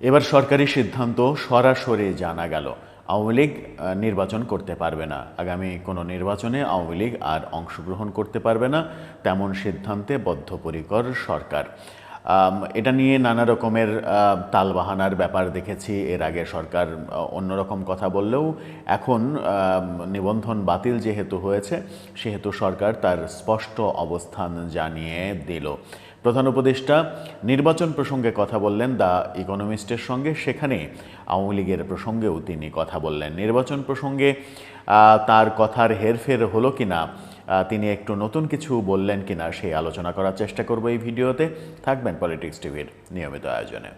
এবার সরকারি সিদ্ধান্ত সরাসরি জানা গেল, আওয়ামী লীগ নির্বাচন করতে পারবে না। আগামী কোনো নির্বাচনে আওয়ামী লীগ আর অংশগ্রহণ করতে পারবে না, তেমন সিদ্ধান্তে বদ্ধপরিকর সরকার। এটা নিয়ে নানা রকমের তালবাহানার ব্যাপার দেখেছি। এর আগে সরকার অন্যরকম কথা বললেও এখন নিবন্ধন বাতিল যেহেতু হয়েছে, সেহেতু সরকার তার স্পষ্ট অবস্থান জানিয়ে দিল। প্রধান উপদেষ্টা নির্বাচন প্রসঙ্গে কথা বললেন দ্য ইকোনমিস্টের সঙ্গে, সেখানে আওয়ামী লীগের প্রসঙ্গেও তিনি কথা বললেন। নির্বাচন প্রসঙ্গে তার কথার হেরফের হলো কিনা, তিনি একটু নতুন কিছু বললেন কিনা, সেই আলোচনা করার চেষ্টা করব এই ভিডিওতে। থাকবেন পলিটিক্স টিভির নিয়মিত আয়োজনে।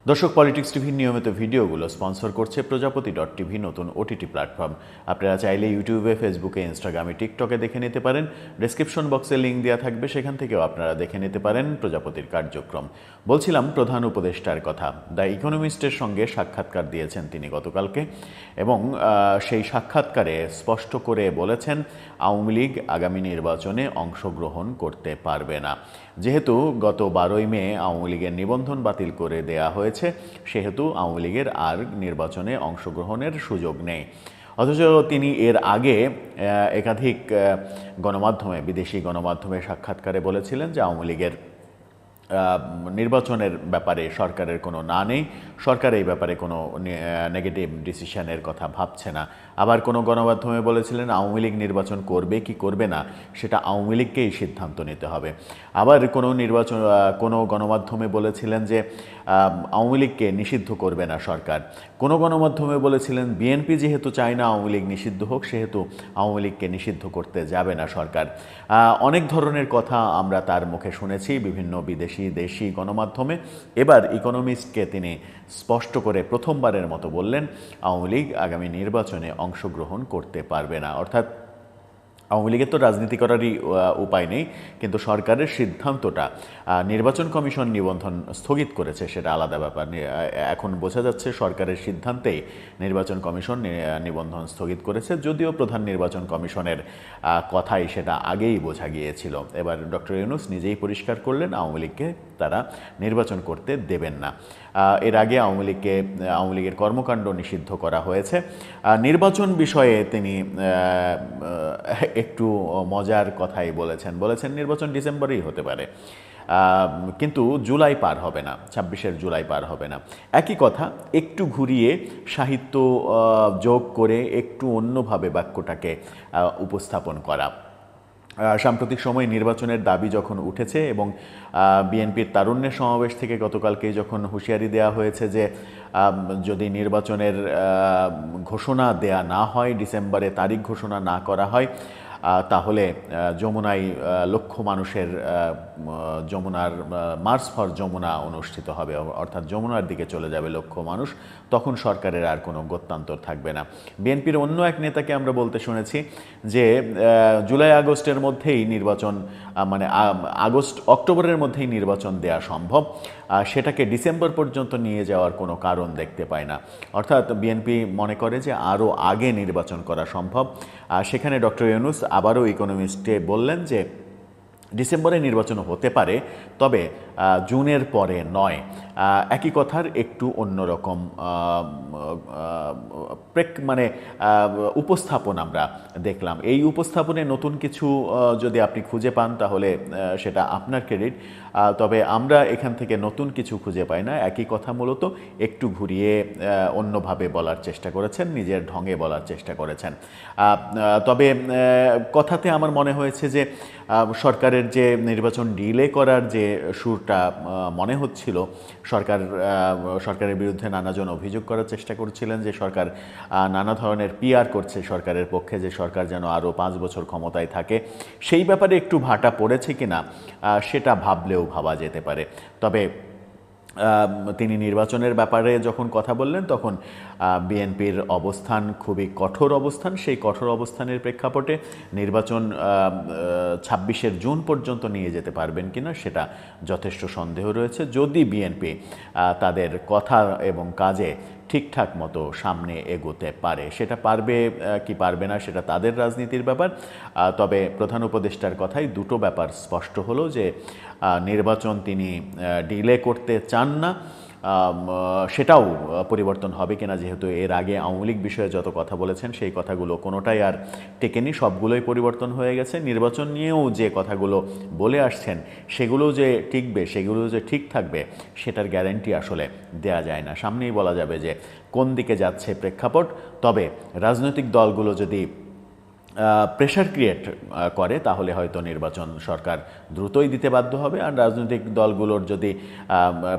দর্শক, পলিটিক্স টিভির নিয়মিত ভিডিওগুলো স্পন্সর করছে প্রজাপতি.টিভি, নতুন ওটিটি প্ল্যাটফর্ম। আপনারা চাইলে ইউটিউবে, ফেসবুকে, ইনস্টাগ্রামে, টিকটকে দেখে নিতে পারেন। ডেসক্রিপশন বক্সে লিঙ্ক দেওয়া থাকবে, সেখান থেকেও আপনারা দেখে নিতে পারেন প্রজাপতির কার্যক্রম। বলছিলাম প্রধান উপদেষ্টার কথা। দ্য ইকোনমিস্টের সঙ্গে সাক্ষাৎকার দিয়েছেন তিনি গতকালকে, এবং সেই সাক্ষাৎকারে স্পষ্ট করে বলেছেন আওয়ামী লীগ আগামী নির্বাচনে অংশগ্রহণ করতে পারবে না। যেহেতু গত 12ই মে আওয়ামী লীগের নিবন্ধন বাতিল করে দেয়া হয়েছে, সেহেতু আওয়ামী লীগের আর নির্বাচনে অংশগ্রহণের সুযোগ নেই। অথচ তিনি এর আগে একাধিক গণমাধ্যমে, বিদেশি গণমাধ্যমে সাক্ষাৎকারে বলেছিলেন যে আওয়ামী লীগের নির্বাচনের ব্যাপারে সরকারের কোনো না নেই, সরকার এই ব্যাপারে কোনো নেগেটিভ ডিসিশনের কথা ভাবছে না। আবার কোনো গণমাধ্যমে বলেছিলেন আওয়ামী লীগ নির্বাচন করবে কি করবে না সেটা আওয়ামী লীগকেই সিদ্ধান্ত নিতে হবে। আবার কোনো গণমাধ্যমে বলেছিলেন যে আওয়ামী লীগকে নিষিদ্ধ করবে না সরকার। কোনো গণমাধ্যমে বলেছিলেন বিএনপি যেহেতু চায় না আওয়ামী লীগ নিষিদ্ধ হোক, সেহেতু আওয়ামী লীগকে নিষিদ্ধ করতে যাবে না সরকার। অনেক ধরনের কথা আমরা তার মুখে শুনেছি বিভিন্ন বিদেশি, দেশি গণমাধ্যমে। এবার ইকোনমিস্টকে তিনি স্পষ্ট করে প্রথমবারের মতো বললেন আওয়ামী লীগ আগামী নির্বাচনে অংশগ্রহণ করতে পারবে না। অর্থাৎ আওয়ামী লীগের তো রাজনীতি করারই উপায় নেই, কিন্তু সরকারের সিদ্ধান্তটা নির্বাচন কমিশন নিবন্ধন স্থগিত করেছে সেটা আলাদা ব্যাপার। এখন বোঝা যাচ্ছে সরকারের সিদ্ধান্তেই নির্বাচন কমিশন নিবন্ধন স্থগিত করেছে, যদিও প্রধান নির্বাচন কমিশনের কথাই সেটা আগেই বোঝা গিয়েছিল। এবার ডক্টর ইউনূস নিজেই পরিষ্কার করলেন আওয়ামী লীগকে তারা নির্বাচন করতে দেবেন না। এর আগে আওয়ামী লীগের কর্মকাণ্ড নিষিদ্ধ করা হয়েছে। নির্বাচন বিষয়ে তিনি একটু মজার কথাই বলেছেন নির্বাচন ডিসেম্বরেই হতে পারে, কিন্তু জুলাই পার হবে না, 26 জুলাই পার হবে না। একই কথা একটু ঘুরিয়ে সাহিত্য যোগ করে একটু অন্যভাবে বাক্যটাকে উপস্থাপন করা। সাম্প্রতিক সময়ে নির্বাচনের দাবি যখন উঠেছে এবং বিএনপির তারুণ্যের সমাবেশ থেকে গতকালকে যখন হুঁশিয়ারি দেওয়া হয়েছে যে যদি নির্বাচনের ঘোষণা দেয়া না হয়, ডিসেম্বরে তারিখ ঘোষণা না করা হয়, তাহলে যমুনায় লক্ষ মানুষের যমুনার মার্চ ফর যমুনা অনুষ্ঠিত হবে, অর্থাৎ যমুনার দিকে চলে যাবে লক্ষ মানুষ, তখন সরকারের আর কোনো গত্যন্তর থাকবে না। বিএনপির অন্য এক নেতাকে আমরা বলতে শুনেছি যে জুলাই আগস্টের মধ্যেই নির্বাচন, মানে অক্টোবরের মধ্যেই নির্বাচন দেয়া সম্ভব, সেটাকে ডিসেম্বর পর্যন্ত নিয়ে যাওয়ার কোনো কারণ দেখতে পায় না। অর্থাৎ বিএনপি মনে করে যে আরও আগে নির্বাচন করা সম্ভব। সেখানে ডক্টর ইউনূস আবারও ইকোনমিস্টে বললেন যে ডিসেম্বরে নির্বাচন হতে পারে, তবে জুনের পরে নয়। একই কথার একটু অন্যরকম উপস্থাপন আমরা দেখলাম। এই উপস্থাপনে নতুন কিছু যদি আপনি খুঁজে পান তাহলে সেটা আপনার ক্রেডিট, তবে আমরা এখান থেকে নতুন কিছু খুঁজে পাই না। একই কথা মূলত একটু ঘুরিয়ে অন্যভাবে বলার চেষ্টা করেছেন, নিজের ঢঙে বলার চেষ্টা করেছেন। তবে কথাতে আমার মনে হয়েছে যে সরকারের যে নির্বাচন ডিলে করার যে সুরটা মনে হচ্ছিল, সরকারের বিরুদ্ধে নানাজন অভিযোগ করার চেষ্টা করছিলেন যে সরকার নানা ধরনের পিআর করছে সরকারের পক্ষে, যে সরকার যেন আরও 5 বছর ক্ষমতায় থাকে। সেই ব্যাপারে একটু ভাটা পড়েছে কিনা সেটা ভাবলেও ভাবা যেতে পারে। তবে তিনি নির্বাচনের ব্যাপারে যখন কথা বললেন তখন বিএনপির অবস্থান খুবই কঠোর অবস্থান। সেই কঠোর অবস্থানের প্রেক্ষাপটে নির্বাচন 26 জুন পর্যন্ত নিয়ে যেতে পারবেন কিনা সেটা যথেষ্ট সন্দেহ রয়েছে। যদি বিএনপি তাদের কথা এবং কাজে ঠিকঠাক মতো সামনে এগোতে পারে। সেটা পারবে কি পারবে না সেটা তাদের রাজনীতির ব্যাপার। তবে প্রধান উপদেষ্টার কথাই দুটো ব্যাপার স্পষ্ট হলো যে নির্বাচন তিনি ডিলে করতে চান না। সেটাও পরিবর্তন হবে কিনা, যেহেতু এর আগে আওয়ামী লীগ বিষয়ে যত কথা বলেছেন সেই কথাগুলো কোনোটাই আর টেকেনি, সবগুলোই পরিবর্তন হয়ে গেছে। নির্বাচন নিয়েও যে কথাগুলো বলে আসছেন সেগুলো যে টিকবে, সেগুলো যে ঠিক থাকবে, সেটার গ্যারান্টি আসলে দেয়া যায় না। সামনেই বলা যাবে যে কোন দিকে যাচ্ছে প্রেক্ষাপট। তবে রাজনৈতিক দলগুলো যদি প্রেশার ক্রিয়েট করে তাহলে হয়তো নির্বাচন সরকার দ্রুতই দিতে বাধ্য হবে। আর রাজনৈতিক দলগুলোর যদি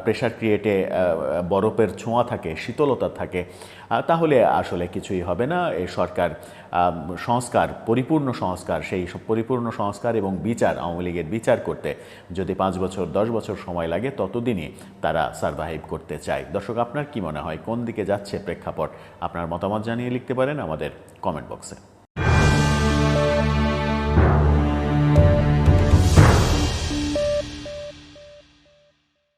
প্রেশার ক্রিয়েটে বরফের ছোঁয়া থাকে, শীতলতা থাকে, তাহলে আসলে কিছুই হবে না। এই সরকার সংস্কার, পরিপূর্ণ সংস্কার, সেই পরিপূর্ণ সংস্কার এবং বিচার, আওয়ামী লীগের বিচার করতে যদি 5 বছর 10 বছর সময় লাগে ততদিনই তারা সারভাইভ করতে চায়। দর্শক, আপনার কি মনে হয় কোন দিকে যাচ্ছে প্রেক্ষাপট? আপনার মতামত জানিয়ে লিখতে পারেন আমাদের কমেন্ট বক্সে।